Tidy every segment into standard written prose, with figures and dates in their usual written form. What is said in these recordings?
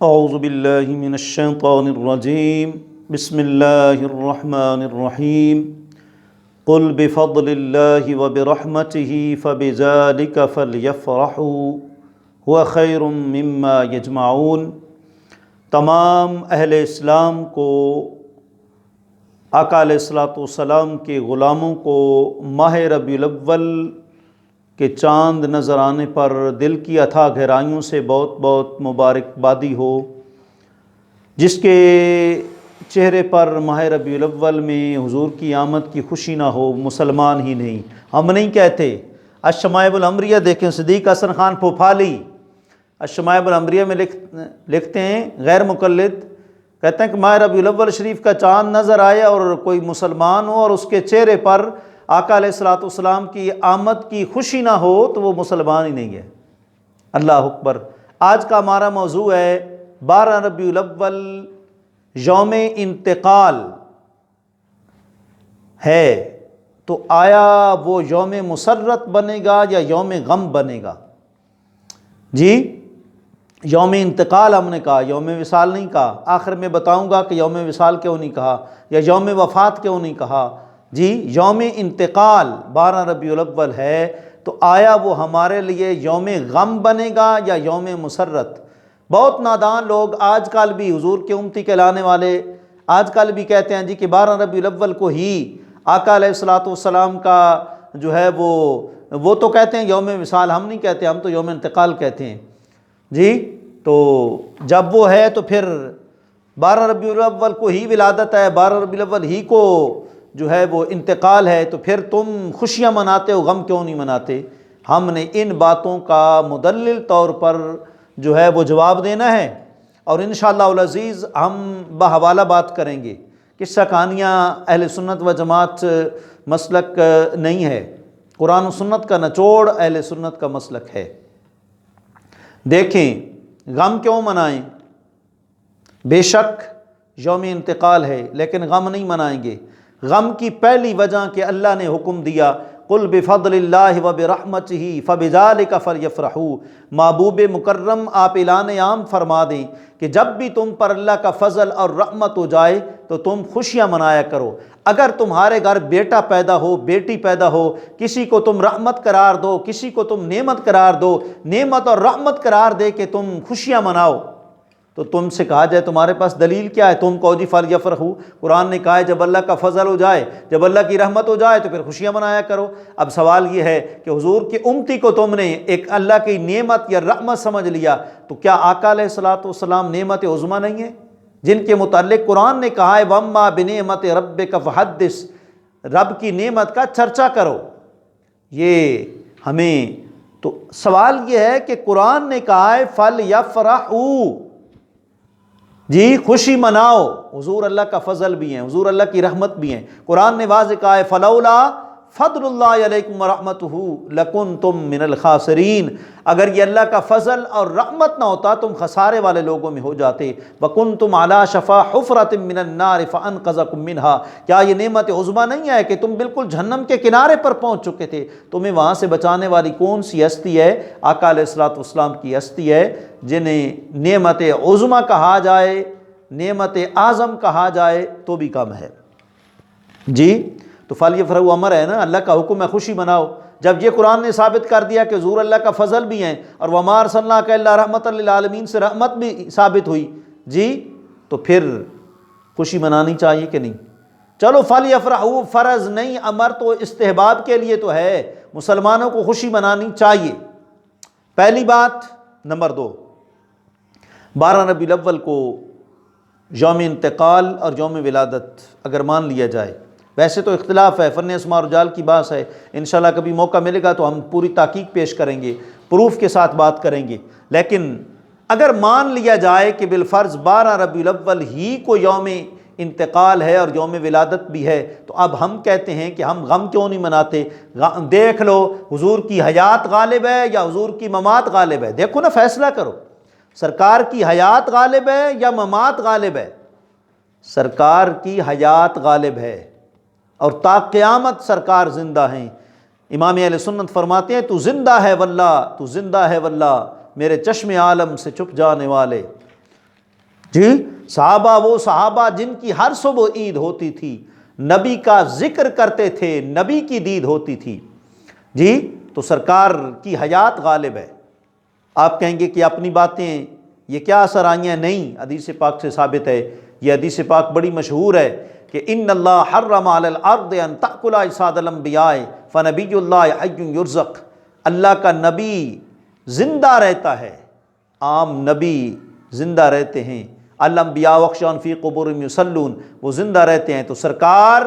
اعوذ باللہ من الشیطان الرجیم بسم اللہ الرحمن الرحیم قل بفضل اللہ وبرحمتہ فبذلک فلیفرحوا هو خیر مما یجمعون۔ تمام اہل اسلام کو، آقا علیہ الصلوۃ والسلام کے غلاموں کو ماہ ربیع الاول کہ چاند نظر آنے پر دل کی اتھاہ گہرائیوں سے بہت بہت مبارکبادی ہو۔ جس کے چہرے پر ماہ ربیع الاول میں حضور کی آمد کی خوشی نہ ہو، مسلمان ہی نہیں۔ ہم نہیں کہتے۔ الشمائل الامریہ دیکھیں، صدیق حسن خان پھوپھالی الشمائل الامریہ میں لکھتے ہیں، غیر مقلد کہتے ہیں کہ ماہ ربیع الاول شریف کا چاند نظر آئے اور کوئی مسلمان ہو اور اس کے چہرے پر آقا علیہ الصلوۃ والسلام کی آمد کی خوشی نہ ہو تو وہ مسلمان ہی نہیں ہے۔ اللہ اکبر۔ آج کا ہمارا موضوع ہے 12 ربیع الاول یوم انتقال ہے، تو آیا وہ یوم مسرت بنے گا یا یوم غم بنے گا؟ جی، یوم انتقال ہم نے کہا، یوم وصال نہیں کہا۔ آخر میں بتاؤں گا کہ یوم وصال کیوں نہیں کہا یا یوم وفات کیوں نہیں کہا۔ جی، یوم انتقال 12 ربیع الاول ہے، تو آیا وہ ہمارے لیے یوم غم بنے گا یا یوم مسرت؟ بہت نادان لوگ آج کل بھی، حضور کے امتی کہلانے والے آج کل بھی کہتے ہیں جی کہ 12 ربیع الاول کو ہی آقا علیہ الصلوۃ والسلام کا جو ہے وہ تو کہتے ہیں یوم وصال، ہم نہیں کہتے، ہم تو یوم انتقال کہتے ہیں۔ جی، تو جب وہ ہے تو پھر 12 ربیع الاول کو ہی ولادت ہے، 12 ربیع الاول ہی کو جو ہے وہ انتقال ہے، تو پھر تم خوشیاں مناتے ہو، غم کیوں نہیں مناتے؟ ہم نے ان باتوں کا مدلل طور پر جو ہے وہ جواب دینا ہے، اور انشاءاللہ العزیز ہم بحوالہ بات کریں گے۔ قصہ کہانیاں اہل سنت و جماعت مسلک نہیں ہے، قرآن و سنت کا نچوڑ اہل سنت کا مسلک ہے۔ دیکھیں، غم کیوں منائیں؟ بے شک یوم انتقال ہے، لیکن غم نہیں منائیں گے۔ غم کی پہلی وجہ کہ اللہ نے حکم دیا قل بفضل اللہ وبرحمتہ فبذلک فلیفرحوا۔ محبوب مکرم آپ اعلان عام فرما دیں کہ جب بھی تم پر اللہ کا فضل اور رحمت ہو جائے تو تم خوشیاں منایا کرو۔ اگر تمہارے گھر بیٹا پیدا ہو، بیٹی پیدا ہو، کسی کو تم رحمت قرار دو، کسی کو تم نعمت قرار دو، نعمت اور رحمت قرار دے کہ تم خوشیاں مناؤ، تو تم سے کہا جائے تمہارے پاس دلیل کیا ہے؟ تم کہو جی فلیفرحوا۔ قرآن نے کہا ہے جب اللہ کا فضل ہو جائے، جب اللہ کی رحمت ہو جائے تو پھر خوشیاں منایا کرو۔ اب سوال یہ ہے کہ حضور کی امتی کو تم نے ایک اللہ کی نعمت یا رحمت سمجھ لیا، تو کیا آقا علیہ الصلوۃ والسلام نعمت عظمیٰ نہیں ہے جن کے متعلق قرآن نے کہا ہے وَأَمَّا بِنِعْمَتِ رَبِّكَ فَحَدِّثْ، رب کی نعمت کا چرچا کرو۔ یہ ہمیں تو سوال یہ ہے کہ قرآن نے کہا ہے فَلْيَفْرَحُوا، جی خوشی مناؤ۔ حضور اللہ کا فضل بھی ہیں، حضور اللہ کی رحمت بھی ہیں۔ قرآن نے واضح کہا ہے فلولا فضل اللہ علیکم ورحمتہ لکنتم من الخاسرین، اگر یہ اللہ کا فضل اور رحمت نہ ہوتا تم خسارے والے لوگوں میں ہو جاتے۔ وکنتم علی شفا حفرۃ من النار فانقذکم منہا، کیا یہ نعمت عظمیٰ نہیں ہے کہ تم بالکل جہنم کے کنارے پر پہنچ چکے تھے؟ تمہیں وہاں سے بچانے والی کون سی ہستی ہے؟ آقا علیہ الصلوۃ والسلام کی ہستی ہے، جنہیں نعمت عظمیٰ کہا جائے، نعمت اعظم کہا جائے تو بھی کم ہے۔ جی، تو فلیفرحوا امر ہے نا، اللہ کا حکم ہے خوشی مناؤ۔ جب یہ قرآن نے ثابت کر دیا کہ حضور اللہ کا فضل بھی ہیں اور وما ارسلناک الا رحمۃ للعالمین سے رحمت بھی ثابت ہوئی، جی تو پھر خوشی منانی چاہیے کہ نہیں؟ چلو فلیفرحوا فرض نہیں، امر تو استحباب کے لیے تو ہے، مسلمانوں کو خوشی منانی چاہیے، پہلی بات۔ نمبر 2، 12 ربیع الاول کو یوم انتقال اور یوم ولادت اگر مان لیا جائے، ویسے تو اختلاف ہے، فن اسماء و رجال کی بات ہے، انشاءاللہ کبھی موقع ملے گا تو ہم پوری تحقیق پیش کریں گے، پروف کے ساتھ بات کریں گے، لیکن اگر مان لیا جائے کہ بالفرض 12 ربیع الاول ہی کو یوم انتقال ہے اور یوم ولادت بھی ہے، تو اب ہم کہتے ہیں کہ ہم غم کیوں نہیں مناتے؟ دیکھ لو حضور کی حیات غالب ہے یا حضور کی ممات غالب ہے؟ دیکھو نا، فیصلہ کرو، سرکار کی حیات غالب ہے یا ممات غالب ہے؟ سرکار کی حیات غالب ہے، اور تا قیامت سرکار زندہ ہیں۔ امام اہل سنت فرماتے ہیں تو زندہ ہے واللہ، تو زندہ ہے واللہ، میرے چشم عالم سے چھپ جانے والے۔ جی صحابہ وہ صحابہ جن کی ہر صبح عید ہوتی تھی، نبی کا ذکر کرتے تھے، نبی کی دید ہوتی تھی جی۔ تو سرکار کی حیات غالب ہے۔ آپ کہیں گے کہ اپنی باتیں یہ کیا اثر آئی ہیں؟ نہیں، حدیث پاک سے ثابت ہے، یہ حدیث پاک بڑی مشہور ہے کہ ان اللہ حرم علی الارض ان تأکل اجساد الانبیاء فنبی اللہ حی یرزق۔ اللہ کا نبی زندہ رہتا ہے، عام نبی زندہ رہتے ہیں، الانبیاء واخشون فی قبورہم یصلون، وہ زندہ رہتے ہیں، تو سرکار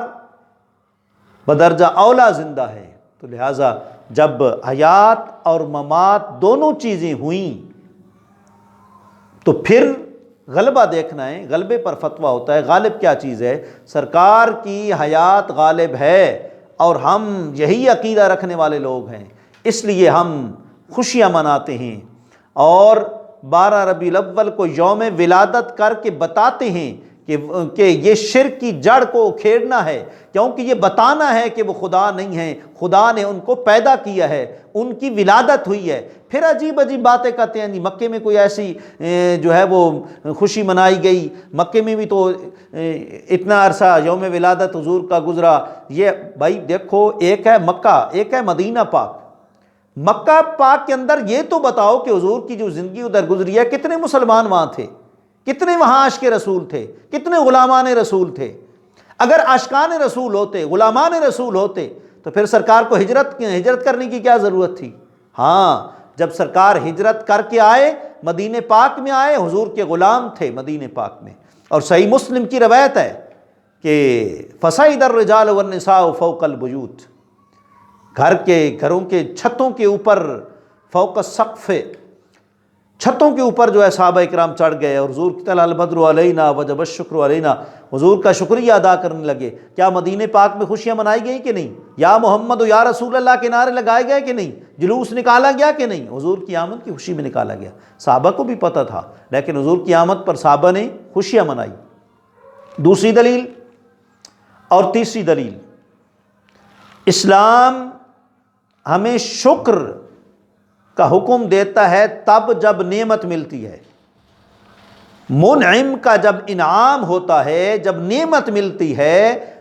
بدرجہ اولا زندہ ہے۔ تو لہٰذا جب حیات اور ممات دونوں چیزیں ہوئیں تو پھر غلبہ دیکھنا ہے، غلبے پر فتویٰ ہوتا ہے۔ غالب کیا چیز ہے؟ سرکار کی حیات غالب ہے، اور ہم یہی عقیدہ رکھنے والے لوگ ہیں، اس لیے ہم خوشیاں مناتے ہیں، اور 12 ربیع الاول کو یوم ولادت کر کے بتاتے ہیں کہ یہ شرک کی جڑ کو کھیڑنا ہے، کیونکہ یہ بتانا ہے کہ وہ خدا نہیں ہیں، خدا نے ان کو پیدا کیا ہے، ان کی ولادت ہوئی ہے۔ پھر عجیب عجیب باتیں کرتے ہیں، مکے میں کوئی ایسی جو ہے وہ خوشی منائی گئی، مکے میں بھی تو اتنا عرصہ یوم ولادت حضور کا گزرا۔ یہ بھائی دیکھو، ایک ہے مکہ، ایک ہے مدینہ پاک۔ مکہ پاک کے اندر یہ تو بتاؤ کہ حضور کی جو زندگی ادھر گزری ہے، کتنے مسلمان وہاں تھے، کتنے وہاں عاشق رسول تھے، کتنے غلامان رسول تھے۔ اگر عاشقان رسول ہوتے، غلامان رسول ہوتے، تو پھر سرکار کو ہجرت کرنے کی کیا ضرورت تھی؟ ہاں، جب سرکار ہجرت کر کے آئے، مدینہ پاک میں آئے، حضور کے غلام تھے مدینہ پاک میں، اور صحیح مسلم کی روایت ہے کہ فصعد الرجال والنساء فوق البیوت، گھروں کے چھتوں کے اوپر، فوق السقف، چھتوں کے اوپر جو ہے صحابہ اکرام چڑھ گئے، اور حضور کی طلع البدر علینا وجب الشکر علینا، حضور کا شکریہ ادا کرنے لگے۔ کیا مدینہ پاک میں خوشیاں منائی گئی کہ نہیں؟ یا محمد و یا رسول اللہ کے نعرے لگائے گئے کہ نہیں؟ جلوس نکالا گیا کہ نہیں؟ حضور کی آمد کی خوشی میں نکالا گیا۔ صحابہ کو بھی پتہ تھا، لیکن حضور کی آمد پر صحابہ نے خوشیاں منائی۔ دوسری دلیل اور تیسری دلیل، اسلام ہمیں شکر کا حکم دیتا ہے تب جب نعمت ملتی ہے۔ منعم کا جب انعام ہوتا ہے، جب نعمت ملتی ہے،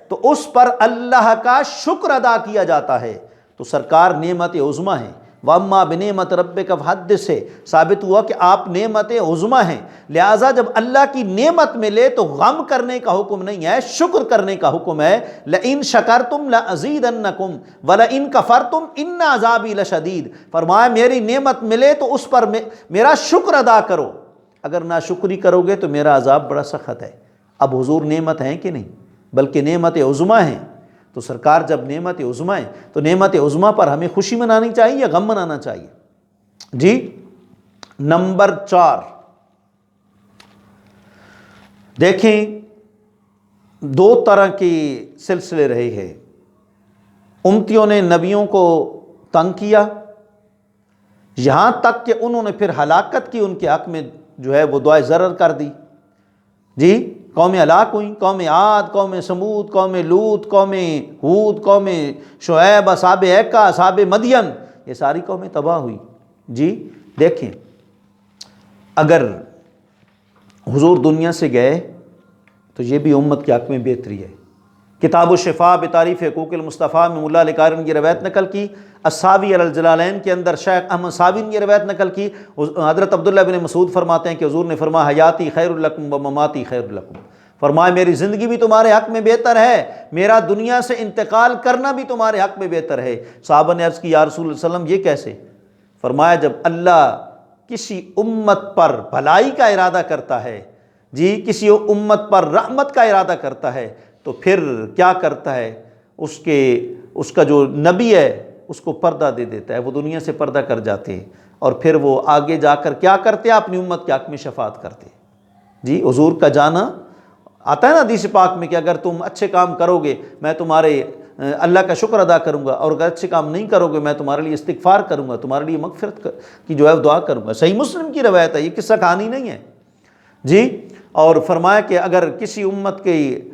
تو اس پر اللہ کا شکر ادا کیا جاتا ہے۔ تو سرکار نعمت عظمیٰ ہیں، وَأَمَّا بِنِعْمَةِ رَبِّكَ فَحَدِّثْ سے ثابت ہوا کہ آپ نعمت عظمیٰ ہیں۔ لہٰذا جب اللہ کی نعمت ملے تو غم کرنے کا حکم نہیں ہے، شکر کرنے کا حکم ہے۔ لَإِن شَكَرْتُمْ لَأَزِيدَنَّكُمْ وَلَإِن كَفَرْتُمْ إِنَّ عَذَابِي لَشَدِيدٌ۔ فرمایا میری نعمت ملے تو اس پر میرا شکر ادا کرو، اگر ناشکری کرو گے تو میرا عذاب بڑا سخت ہے۔ اب حضور نعمت ہیں کہ نہیں؟ بلکہ نعمت عظمیٰ ہیں۔ تو سرکار جب نعمت عظمیٰ ہے تو نعمت عظمیٰ پر ہمیں خوشی منانی چاہیے یا غم منانا چاہیے؟ جی نمبر 4، دیکھیں 2 طرح کے سلسلے رہے ہیں۔ امتیوں نے نبیوں کو تنگ کیا، یہاں تک کہ انہوں نے پھر ہلاکت کی، ان کے حق میں جو ہے وہ دعائے ضرر کر دی۔ جی قومیں ہلاک ہوئیں، قوم عاد، قوم سمود، قوم لوط، قوم ہود، قوم شعیب، اصحاب ایکا، اصحاب مدین، یہ ساری قومیں تباہ ہوئی۔ جی دیکھیں، اگر حضور دنیا سے گئے تو یہ بھی امت کے حق میں بہتری ہے۔ کتاب الشفاء بتعریف حقوق المصطفیٰ میں ملا علی قاری نے یہ روایت نقل کی، الساوی علی الجلالین کے اندر شیخ احمد ساوی نے یہ روایت نقل کی۔ حضرت عبداللہ بن مسعود فرماتے ہیں کہ حضور نے فرمایا حیاتی خیر لکم و مماتی خیر لکم، فرمایا میری زندگی بھی تمہارے حق میں بہتر ہے، میرا دنیا سے انتقال کرنا بھی تمہارے حق میں بہتر ہے۔ صحابہ نے عرض کی یا رسول اللہ صلی اللہ علیہ وسلم یہ کیسے؟ فرمایا جب اللہ کسی امت پر بھلائی کا ارادہ کرتا ہے، جی کسی امت پر رحمت کا ارادہ کرتا ہے، تو پھر کیا کرتا ہے؟ اس کا جو نبی ہے اس کو پردہ دے دیتا ہے، وہ دنیا سے پردہ کر جاتے ہیں، اور پھر وہ آگے جا کر کیا کرتے ہیں؟ اپنی امت کے حق میں شفاعت کرتے ہیں۔ جی حضور کا جانا آتا ہے نا حدیث پاک میں کہ اگر تم اچھے کام کرو گے میں تمہارے اللہ کا شکر ادا کروں گا، اور اگر اچھے کام نہیں کرو گے میں تمہارے لیے استغفار کروں گا، تمہارے لیے مغفرت کی جو ہے دعا کروں گا۔ صحیح مسلم کی روایت ہے، یہ قصہ کہانی نہیں ہے۔ جی اور فرمایا کہ اگر کسی امت کی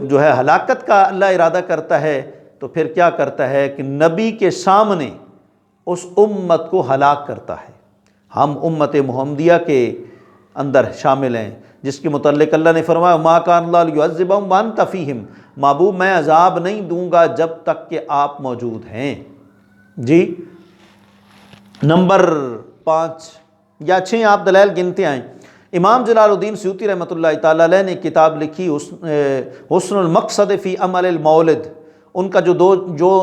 جو ہے ہلاکت کا اللہ ارادہ کرتا ہے تو پھر کیا کرتا ہے کہ نبی کے سامنے اس امت کو ہلاک کرتا ہے۔ ہم امت محمدیہ کے اندر شامل ہیں، جس کے متعلق اللہ نے فرمایا ما کان اللہ لیعذبہم وانت فیہم، محبوب میں عذاب نہیں دوں گا جب تک کہ آپ موجود ہیں۔ جی نمبر 5 یا 6 آپ دلائل گنتے آئیں۔ امام جلال الدین سیوطی رحمۃ اللہ تعالیٰ علیہ نے کتاب لکھی حسن المقصد فی عمل المولد، ان کا جو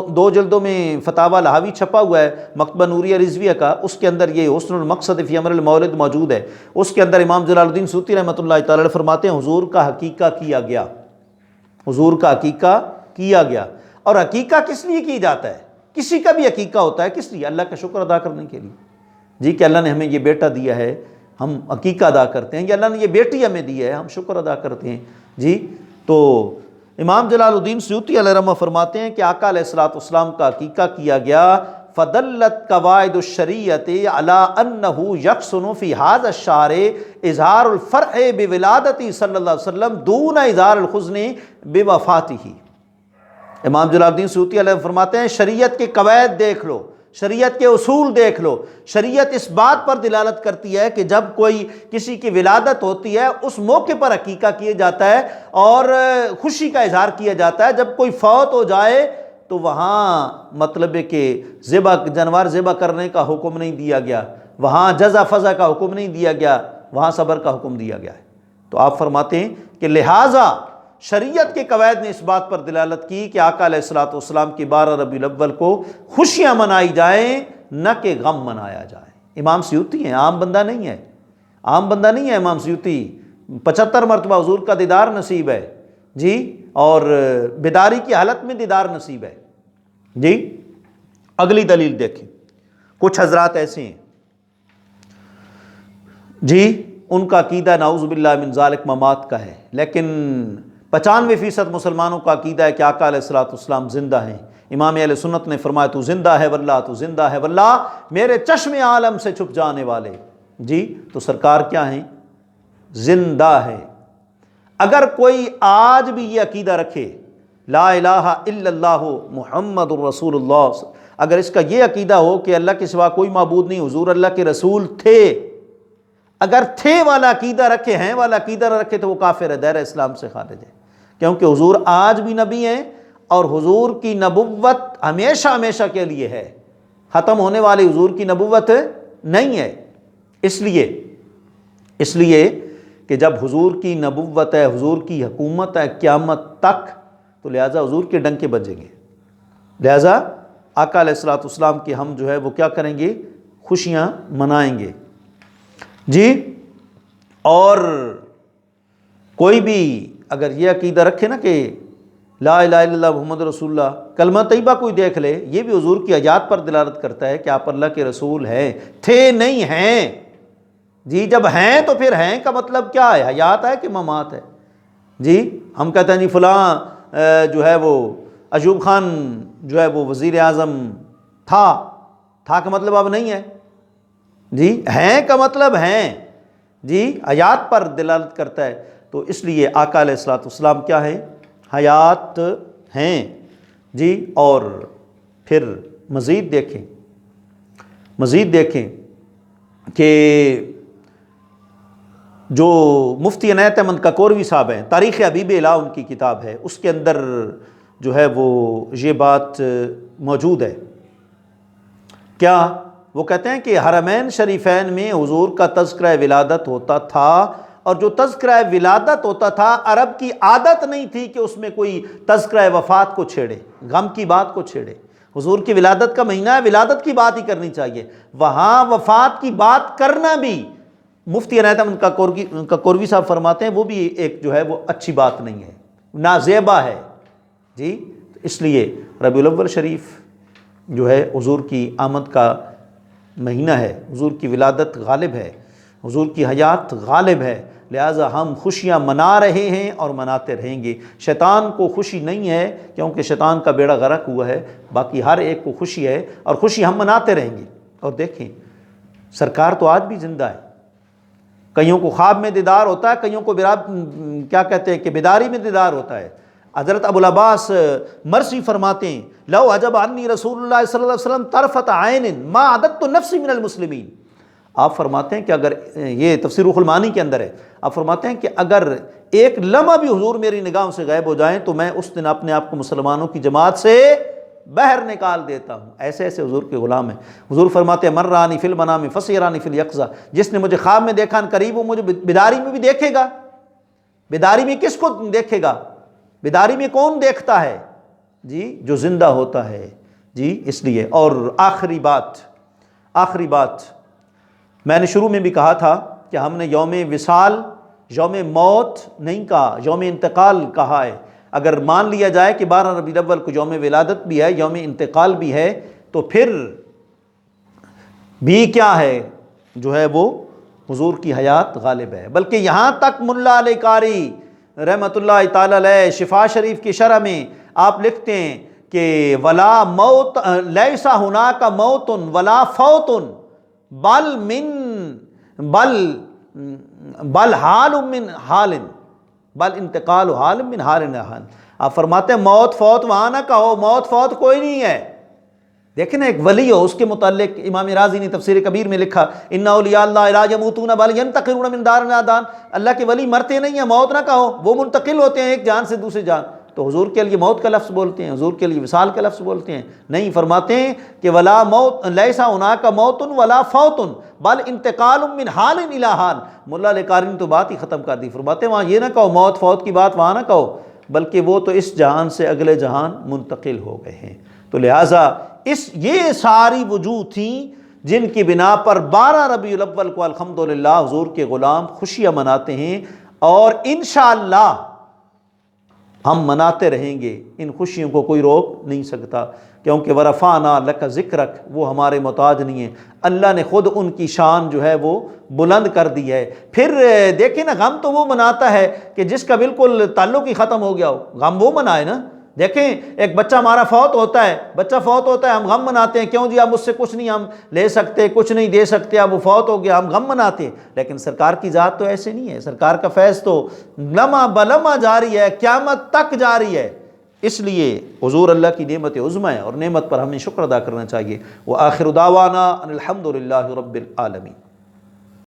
دو جلدوں میں فتاوی لہاوی چھپا ہوا ہے مکتبہ نوریہ رضویہ کا، اس کے اندر یہ حسن المقصد فی عمل المولد موجود ہے۔ اس کے اندر امام جلال الدین سیوطی رحمۃ اللہ تعالیٰ علیہ فرماتے ہیں حضور کا عقیقہ کیا گیا، حضور کا عقیقہ کیا گیا۔ اور عقیقہ کس لیے کی جاتا ہے؟ کسی کا بھی عقیقہ ہوتا ہے کس لیے؟ اللہ کا شکر ادا کرنے کے لیے، جی کہ اللہ نے ہمیں یہ بیٹا دیا ہے، ہم عقیقہ ادا کرتے ہیں، یا اللہ نے یہ بیٹی ہمیں دی ہے، ہم شکر ادا کرتے ہیں۔ جی تو امام جلال الدین سیوطی علیہ رحمہ فرماتے ہیں کہ آقا علیہ الصلوۃ والسلام کا عقیقہ کیا گیا، فدلت قواعد الشریعۃ علی انہ یحسن فی ھذا الشہر اظہار الفرح بولادتہ صلی اللہ علیہ وسلم دون اظہار الحزن بوفاتہ۔ امام جلال الدین سیوطی علیہ فرماتے ہیں شریعت کے قواعد دیکھ لو، شریعت کے اصول دیکھ لو، شریعت اس بات پر دلالت کرتی ہے کہ جب کوئی کسی کی ولادت ہوتی ہے اس موقع پر عقیقہ کیا جاتا ہے اور خوشی کا اظہار کیا جاتا ہے۔ جب کوئی فوت ہو جائے تو وہاں مطلب ہے کہ جانور ذبح کرنے کا حکم نہیں دیا گیا، وہاں جزا فضا کا حکم نہیں دیا گیا، وہاں صبر کا حکم دیا گیا ہے۔ تو آپ فرماتے ہیں کہ لہٰذا شریعت کے قواعد نے اس بات پر دلالت کی کہ آقا علیہ الصلوۃ والسلام کی 12 ربیع الاول کو خوشیاں منائی جائیں نہ کہ غم منایا جائے۔ امام سیوطی ہیں، عام بندہ نہیں ہے، عام بندہ نہیں ہے امام سیوطی، 75 مرتبہ حضور کا دیدار نصیب ہے جی، اور بیداری کی حالت میں دیدار نصیب ہے جی۔ اگلی دلیل دیکھیں، کچھ حضرات ایسے ہیں جی ان کا عقیدہ نعوذ باللہ من ذالک ممات کا ہے، لیکن 95% مسلمانوں کا عقیدہ ہے کہ آقا علیہ الصلوۃ والسلام زندہ ہیں۔ امام اہل سنت نے فرمایا تو زندہ ہے واللہ، تو زندہ ہے واللہ، میرے چشم عالم سے چھپ جانے والے جی۔ تو سرکار کیا ہیں؟ زندہ ہے۔ اگر کوئی آج بھی یہ عقیدہ رکھے لا الہ الا اللہ محمد الرسول اللہ، اگر اس کا یہ عقیدہ ہو کہ اللہ کے سوا کوئی معبود نہیں، حضور اللہ کے رسول تھے، اگر تھے والا عقیدہ رکھے، ہیں والا عقیدہ رکھے، تو وہ کافر ہے، دائرہ اسلام سے خارج ہے، کیونکہ حضور آج بھی نبی ہیں اور حضور کی نبوت ہمیشہ ہمیشہ کے لیے ہے، ختم ہونے والی حضور کی نبوت نہیں ہے۔ اس لیے کہ جب حضور کی نبوت ہے، حضور کی حکومت ہے قیامت تک، تو لہٰذا حضور کے ڈنکے بجیں گے، لہٰذا آقا علیہ الصلوۃ والسلام کی ہم جو ہے وہ کیا کریں گے؟ خوشیاں منائیں گے جی۔ اور کوئی بھی اگر یہ عقیدہ رکھے نا کہ لا الہ الا اللہ محمد رسول اللہ، کلمہ طیبہ کوئی دیکھ لے، یہ بھی حضور کی حیات پر دلالت کرتا ہے کہ آپ اللہ کے رسول ہیں، تھے نہیں ہیں جی۔ جب ہیں تو پھر ہیں کا مطلب کیا ہے؟ حیات ہے کہ ممات ہے جی۔ ہم کہتے ہیں جی فلاں جو ہے وہ ایوب خان جو ہے وہ وزیر اعظم تھا کا مطلب اب نہیں ہے جی، ہیں کا مطلب ہیں جی، حیات پر دلالت کرتا ہے۔ تو اس لیے آقا علیہ الصلوۃ والسلام کیا ہیں؟ حیات ہیں جی۔ اور پھر مزید دیکھیں کہ جو مفتی عنایت احمد کاکوروی صاحب ہیں، تاریخ حبیب الہ ان کی کتاب ہے، اس کے اندر جو ہے وہ یہ بات موجود ہے کیا؟ وہ کہتے ہیں کہ حرمین شریفین میں حضور کا تذکرہ ولادت ہوتا تھا، اور جو تذکرہ ولادت ہوتا تھا عرب کی عادت نہیں تھی کہ اس میں کوئی تذکرہ وفات کو چھیڑے، غم کی بات کو چھیڑے۔ حضور کی ولادت کا مہینہ ہے، ولادت کی بات ہی کرنی چاہیے، وہاں وفات کی بات کرنا بھی مفتی عنایت احمد کاکوروی صاحب فرماتے ہیں وہ بھی ایک جو ہے وہ اچھی بات نہیں ہے، نازیبا ہے جی۔ اس لیے ربیع الاول شریف جو ہے حضور کی آمد کا مہینہ ہے، حضور کی ولادت غالب ہے، حضور کی حیات غالب ہے، لہٰذا ہم خوشیاں منا رہے ہیں اور مناتے رہیں گے۔ شیطان کو خوشی نہیں ہے کیونکہ شیطان کا بیڑا غرق ہوا ہے، باقی ہر ایک کو خوشی ہے اور خوشی ہم مناتے رہیں گے۔ اور دیکھیں سرکار تو آج بھی زندہ ہے، کئیوں کو خواب میں دیدار ہوتا ہے، کئیوں کو کیا کہتے ہیں کہ بیداری میں دیدار ہوتا ہے۔ حضرت ابو العباس مرسی فرماتے ہیں لو عجب عنی رسول اللہ صلی اللہ علیہ وسلم طرفۃ عین ما عددت نفسی من المسلمین، آپ فرماتے ہیں کہ اگر یہ تفسیر روح المعانی کے اندر ہے، آپ فرماتے ہیں کہ اگر ایک لمحہ بھی حضور میری نگاہوں سے غائب ہو جائیں تو میں اس دن اپنے آپ کو مسلمانوں کی جماعت سے باہر نکال دیتا ہوں۔ ایسے ایسے حضور کے غلام ہیں۔ حضور فرماتے ہیں من رانی فی المنام فسیرانی فی الیقظہ، جس نے مجھے خواب میں دیکھا ان قریب وہ مجھے بیداری میں بھی دیکھے گا۔ بیداری میں کس کو دیکھے گا؟ بیداری میں کون دیکھتا ہے؟ جی جو زندہ ہوتا ہے۔ جی اس لیے، اور آخری بات میں نے شروع میں بھی کہا تھا کہ ہم نے یوم وصال، یوم موت نہیں کہا، یوم انتقال کہا ہے۔ اگر مان لیا جائے کہ 12 ربیع الاول کو یوم ولادت بھی ہے، یوم انتقال بھی ہے، تو پھر بھی کیا ہے جو ہے وہ حضور کی حیات غالب ہے۔ بلکہ یہاں تک ملا علی قاری رحمۃ اللہ تعالی علیہ شفا شریف کی شرح میں آپ لکھتے ہیں کہ ولا موت لیس ہناک موت ولا فوت بل حال من حال، بل انتقال حال من حال حال۔ آپ فرماتے ہیں موت فوت وہاں نہ کہو، موت فوت کوئی نہیں ہے۔ دیکھیں نا، ایک ولی ہو، اس کے متعلق امام رازی نے تفسیر کبیر میں لکھا ان اولیاء اللہ لا یموتون بل ینتقلون من دار الی دار، اللہ کے ولی مرتے نہیں ہیں، موت نہ کہو، وہ منتقل ہوتے ہیں ایک جان سے دوسری جان۔ تو حضور کے لیے موت کا لفظ بولتے ہیں، حضور کے لیے وصال کا لفظ بولتے ہیں نہیں، فرماتے ہیں کہ ولا موت لیسا ہناک موت ولا فوت بل انتقال من حال الی حال۔ ملا علی قاری نے تو بات ہی ختم کر دی، فرماتے ہیں وہاں یہ نہ کہو موت فوت کی بات وہاں نہ کہو، بلکہ وہ تو اس جہان سے اگلے جہان منتقل ہو گئے ہیں۔ تو لہٰذا یہ ساری وجوہ تھیں جن کی بنا پر 12 ربیع الاول کو الحمدللہ حضور کے غلام خوشیاں مناتے ہیں، اور انشاءاللہ ہم مناتے رہیں گے۔ ان خوشیوں کو کوئی روک نہیں سکتا، کیونکہ ورفعنا لک ذکرک، وہ ہمارے محتاج نہیں ہیں، اللہ نے خود ان کی شان جو ہے وہ بلند کر دی ہے۔ پھر دیکھیں نا، غم تو وہ مناتا ہے کہ جس کا بالکل تعلق ہی ختم ہو گیا ہو، غم وہ منائے نا۔ دیکھیں ایک بچہ ہمارا فوت ہوتا ہے، ہم غم مناتے ہیں، کیوں جی اب اس سے کچھ نہیں ہم لے سکتے، کچھ نہیں دے سکتے، اب وہ فوت ہو گیا، ہم غم مناتے ہیں۔ لیکن سرکار کی ذات تو ایسے نہیں ہے، سرکار کا فیض تو لمحہ بلمحہ جاری ہے، قیامت تک جاری ہے۔ اس لیے حضور اللہ کی نعمت عظمی ہے، اور نعمت پر ہمیں شکر ادا کرنا چاہیے۔ وآخر دعوانا ان الحمد للہ رب العالمین۔